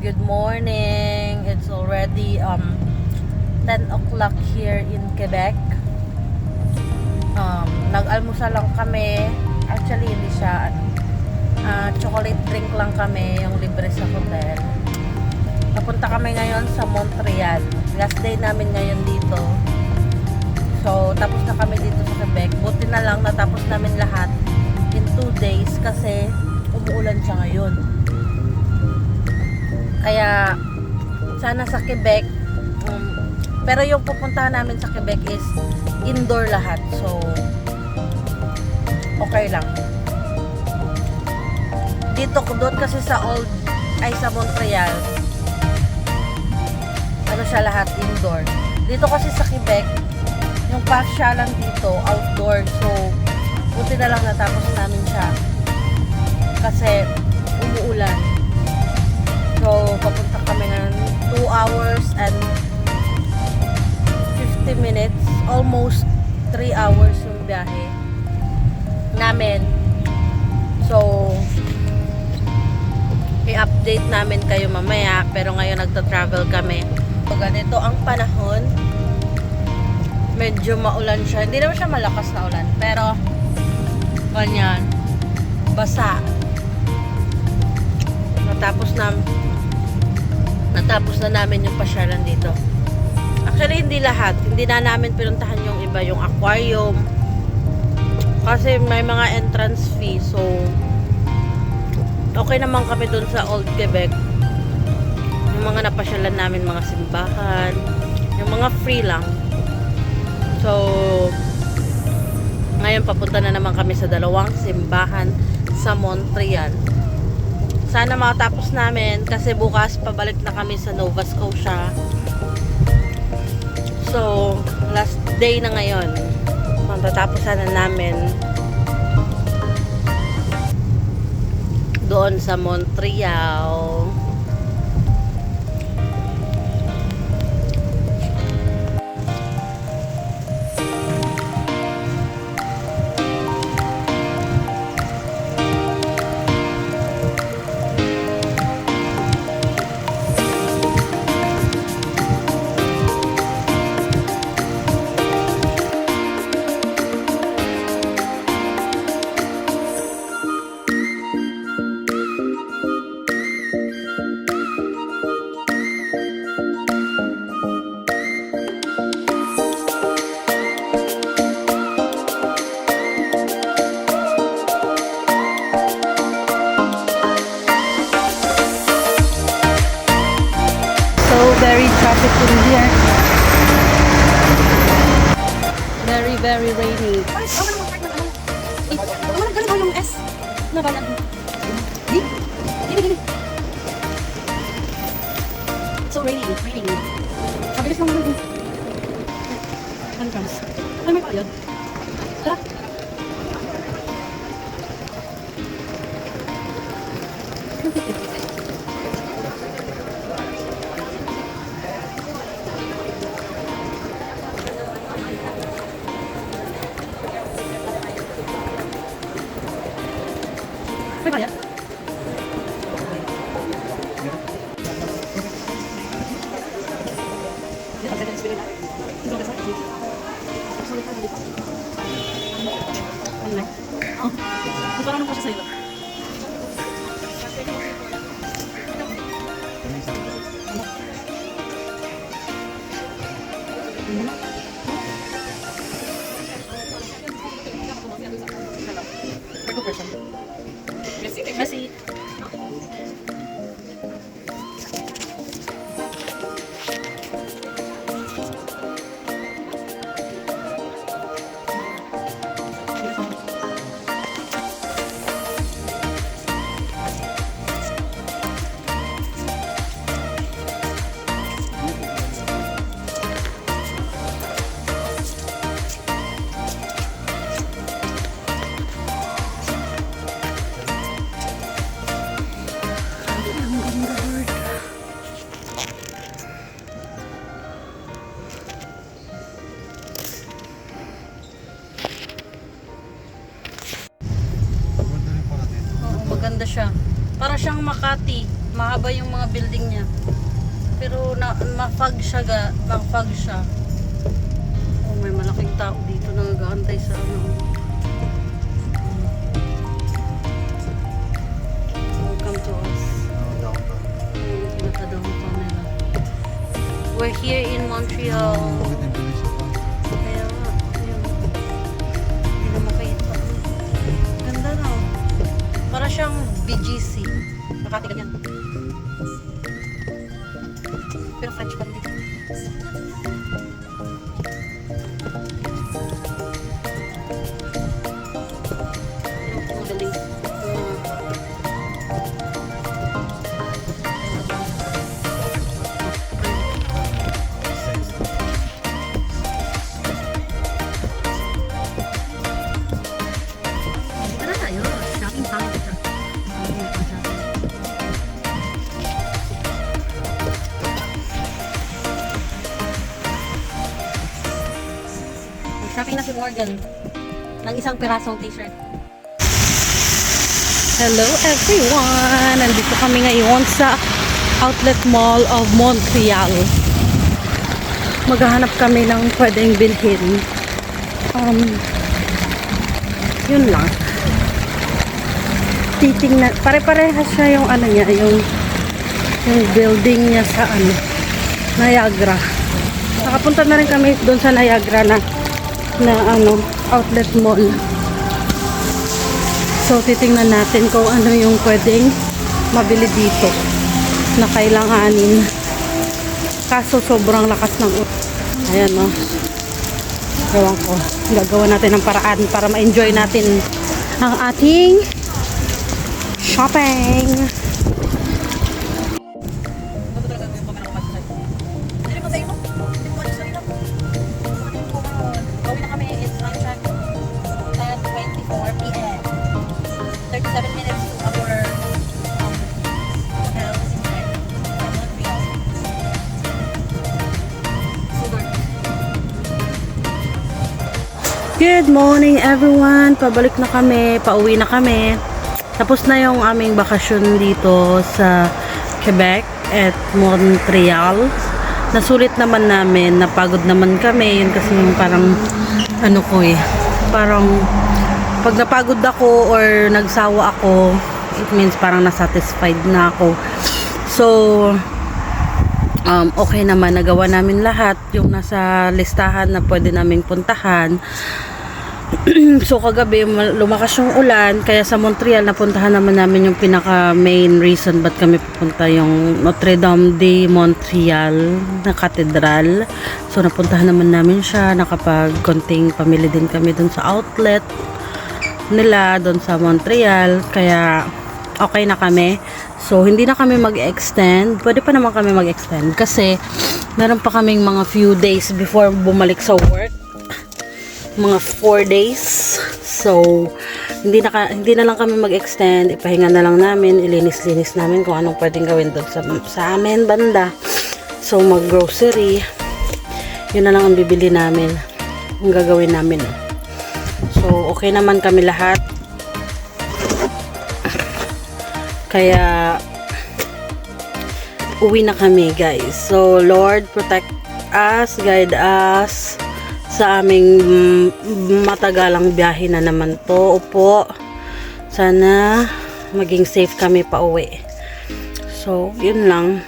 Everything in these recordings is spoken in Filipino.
Good morning. It's already 10 o'clock here in Quebec. Nag-almusal lang kami. Actually, hindi siya chocolate drink lang kami, yung libre sa hotel. Napunta kami ngayon sa Montreal. Last day namin ngayon dito. So, tapos na kami dito sa Quebec. Buti na lang natapos namin lahat in 2 days kasi umuulan siya ngayon. Kaya sana sa Quebec pero yung pupuntahan namin sa Quebec is indoor lahat. So okay lang. Doon kasi sa sa Montreal ano siya lahat indoor. Dito kasi sa Quebec yung pasyalan dito outdoor. So buti na lang natapos namin siya kasi umuulan. So, papunta kami ng 2 hours and 50 minutes. Almost 3 hours yung biyahe namin. So, i-update namin kayo mamaya. Pero ngayon nagta-travel kami. So, ganito ang panahon. Medyo maulan siya. Hindi naman siya malakas na ulan. Pero, ganyan. Basa. Natapos na namin yung pasyalan dito. Actually, hindi lahat. Hindi na namin pinuntahan yung iba, yung aquarium. Kasi may mga entrance fee. So, okay naman kami dun sa Old Quebec. Yung mga napasyalan namin, mga simbahan. Yung mga free lang. So, ngayon papunta na naman kami sa 2 simbahan sa Montreal. Sana makatapos namin kasi bukas pabalik na kami sa Nova Scotia. So, last day na ngayon. Matatapos na namin doon sa Montreal. Very traffic in here. Very rainy. Yung S na ba natin? So rainy. Mabilis lang naman. Ano comes? Ano may payod? Tara. May bayad? Oh, parang pa siya sa'yo. Merci. Maganda siya. Para siyang Makati. Mahaba yung mga building niya. Pero ma-fog siya ma-fog siya. Oh, may malaking tao dito na nag-aantay sa ano. Welcome to us. Pinaka-downtown nila. We're here in Montreal. Kaya nga, yun. Hindi na makita. Ganda na. Para siyang BGC. Makati ganyan. Pero French pa rin dito. Yung magaling. Dito na tayo. Shopping town. Shopping na si Morgan ng isang pirasong t-shirt. Hello everyone! Nandito kami ngayon sa Outlet Mall of Montreal. Maghahanap kami ng pwedeng bilhin. Yun lang. Titingnan. Pare-parehas siya yung ano niya, yung building niya sa ano, Niagara. Nakapunta na rin kami doon sa Niagara na ano, outlet mall. So titingnan natin kung ano yung pwedeng mabili dito na kailanganin. Kaso sobrang lakas ng ulan. Ayan, no. Gawin ko. Gagawa natin ng paraan para ma-enjoy natin ang ating shopping. Good morning everyone! Pabalik na kami, pauwi na kami. Tapos na yung aming bakasyon dito sa Quebec at Montreal. Nasulit naman namin, napagod naman kami. Yun kasi yung parang ano ko parang pag napagod ako or nagsawa ako, it means parang nasatisfied na ako. So okay naman, nagawa namin lahat yung nasa listahan na pwede naming puntahan. So kagabi lumakas yung ulan, kaya sa Montreal napuntahan naman namin yung pinaka main reason ba't kami pupunta, yung Notre Dame de Montreal na cathedral. So napuntahan naman namin siya, nakapag konting pamili din kami dun sa outlet nila dun sa Montreal, kaya okay na kami. So hindi na kami mag-extend, pwede pa naman kami mag-extend kasi meron pa kaming mga few days before bumalik sa work, mga 4 days. So hindi na lang kami mag-extend, ipahinga na lang namin, ilinis-linis namin kung anong pwedeng gawin doon sa amin banda. So mag-grocery, yun na lang ang bibili namin, ang gagawin namin. So okay naman kami lahat, kaya uwi na kami guys. So Lord, protect us, guide us sa aming matagalang biyahe na naman to. Opo, sana maging safe kami pa uwi. So yun lang.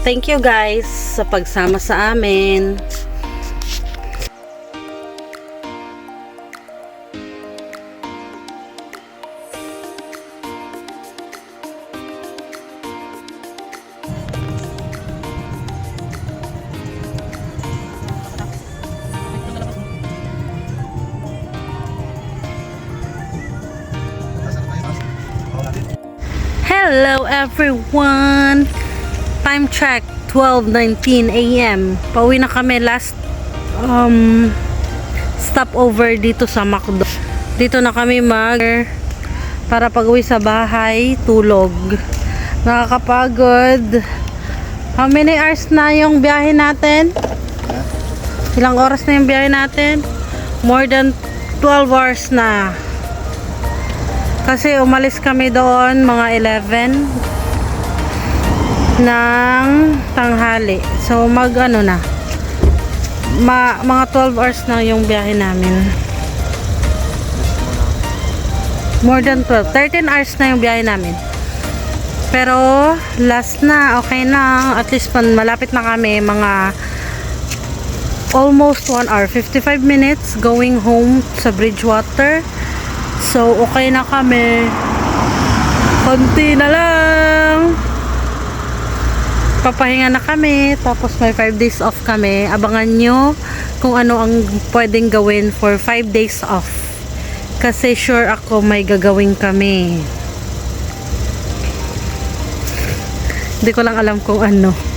Thank you guys sa pagsama sa amin. Hello everyone! Time check, 12:19 AM. Pauwi na kami, last stopover dito sa McDo. Dito na kami para pag-uwi sa bahay, tulog. Nakakapagod. How many hours na yung biyahe natin? Ilang oras na yung biyahe natin? More than 12 hours na. Kasi umalis kami doon mga 11. ng tanghali. So mag ano na, mga 12 hours na yung biyahe namin. More than 12. 13 hours na yung biyahe namin. Pero last na, okay na. At least malapit na kami, mga almost 1 hour, 55 minutes going home sa Bridgewater. So okay na kami. Konti na lang. Papahinga na kami. Tapos may 5 days off kami. Abangan nyo kung ano ang pwedeng gawin for 5 days off. Kasi sure ako may gagawin kami. Hindi ko lang alam kung ano.